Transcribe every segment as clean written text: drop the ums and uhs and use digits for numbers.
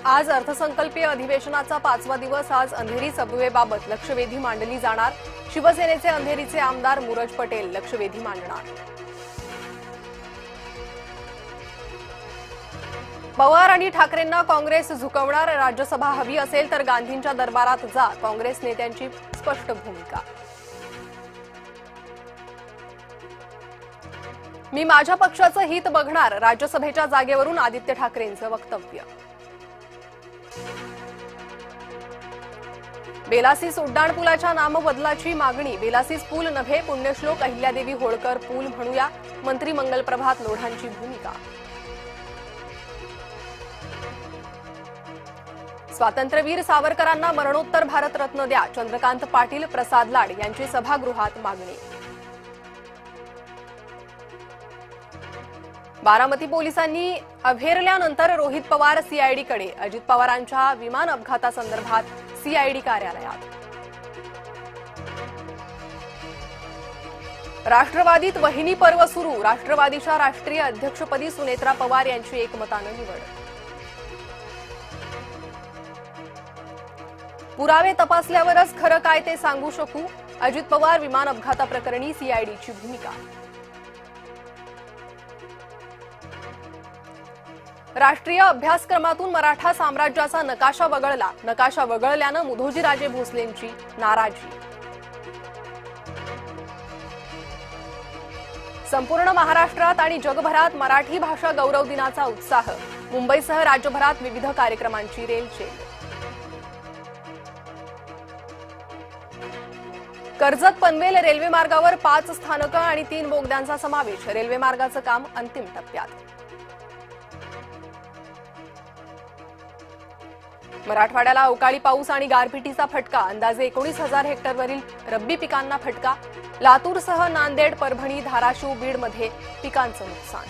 आज अर्थसंकल्पीय अधिवेशनाचा 5वा दिवस। आज अंधेरी सबवेबाबत लक्षवेधी मांडली जाणार। शिवसेनेचे अंधेरीचे आमदार मुरज पटेल लक्षवेधी मांडणार। पवार आणि ठाकरेंना काँग्रेस झुकवणार। राज्यसभा हवी असेल तर गांधींच्या दरबारात जा, काँग्रेस नेत्यांची स्पष्ट भूमिका। मी माझ्या पक्षाचं हित बघणार, राज्यसभेच्या जागेवरून आदित्य ठाकरेंचं वक्तव्य। बेलासीस उड्डाणपुलाच्या नामबदलाची मागणी। बेलासीस पूल नव्हे, पुण्यश्लोक अहिल्यादेवी होळकर पूल म्हणूया, मंत्री मंगलप्रभात लोढांची भूमिका। स्वातंत्र्यवीर सावरकरांना मरणोत्तर भारतरत्न द्या, चंद्रकांत पाटील प्रसाद लाड यांची सभागृहात मागणी। बारामती पोलिसांनी अभेरल्यानंतर रोहित पवार सीआयडीकडे। अजित पवारांच्या विमान अपघातासंदर्भात सीआयडी कार्यालयात। राष्ट्रवादीत वहिनी पर्व सुरू। राष्ट्रवादीच्या राष्ट्रीय अध्यक्षपदी सुनेत्रा पवार यांची एकमतानं निवड। पुरावे तपासल्यावरच खरं काय ते सांगू शकू, अजित पवार विमान अपघाताप्रकरणी सीआयडीची भूमिका। राष्ट्रीय अभ्यासक्रमातून मराठा साम्राज्याचा नकाशा वगळला। नकाशा वगळल्यानं मुधोजीराजे भोसलेंची नाराजी। संपूर्ण महाराष्ट्रात आणि जगभरात मराठी भाषा गौरव दिनाचा उत्साह। मुंबईसह राज्यभरात विविध कार्यक्रमांची रेलचेल। कर्जत पनवेल रेल्वे मार्गावर 5 स्थानकं आणि 3 बोगद्यांचा समावेश। रेल्वे मार्गाचं काम अंतिम टप्प्यात। मराठवाड्याला अवकाळी पाऊस आणि गारपिटीचा फटका। अंदाजे 19,000 हेक्टरवरील रब्बी पिकांना फटका। लातूरसह नांदेड, परभणी, धाराशिव, बीडमध्ये पिकांचं नुकसान।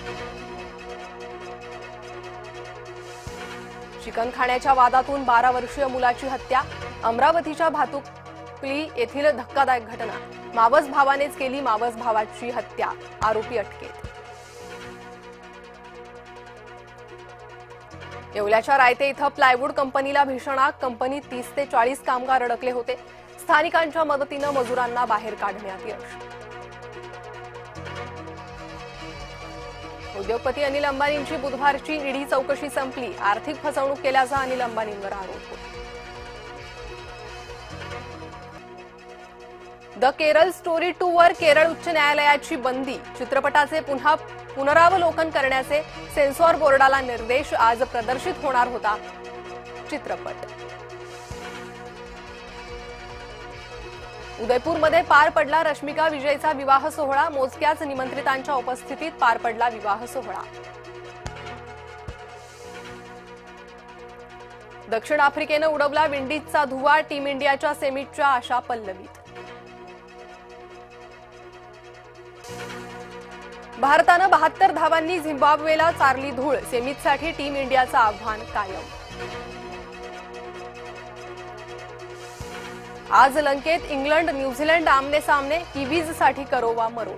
चिकन खाण्याच्या वादातून 12 वर्षीय मुलाची हत्या। अमरावतीच्या भातुकली येथील धक्कादायक घटना। मावस भावानेच केली मावस भावाची हत्या, आरोपी अटकेत। येवल्याच्या रायते इथं प्लायवूड कंपनीला भीषण आग। कंपनीत 30 ते 40 कामगार अडकले होते। स्थानिकांच्या मदतीनं मजुरांना बाहेर काढण्यात यश। उद्योगपती अनिल अंबानींची बुधवारची ईडी चौकशी संपली। आर्थिक फसवणूक केल्याचा अनिल अंबानींवर आरोप। द केरळ स्टोरी 2 वर केरळ उच्च न्यायालयाची बंदी। चित्रपटाचे पुन्हा पुनरावलोकन करण्याचे सेन्सॉर बोर्डाला निर्देश। आज प्रदर्शित होणार होता चित्रपट। उदयपूरमध्ये पार पडला रश्मिका विजयचा विवाह सोहळा। मोजक्याच निमंत्रितांच्या उपस्थितीत पार पडला विवाह सोहळा। दक्षिण आफ्रिकेनं उडवला विंडीजचा धुव्वा। टीम इंडियाच्या सेमीच्या आशा पल्लवीत। भारतानं 72 धावांनी झिम्बाब्वेला चारली धूळ। सेमीसाठी टीम इंडियाचं आव्हान कायम। आज लंकेत इंग्लंड न्यूझीलंड आमने सामने। किवीजसाठी करो वा मरो।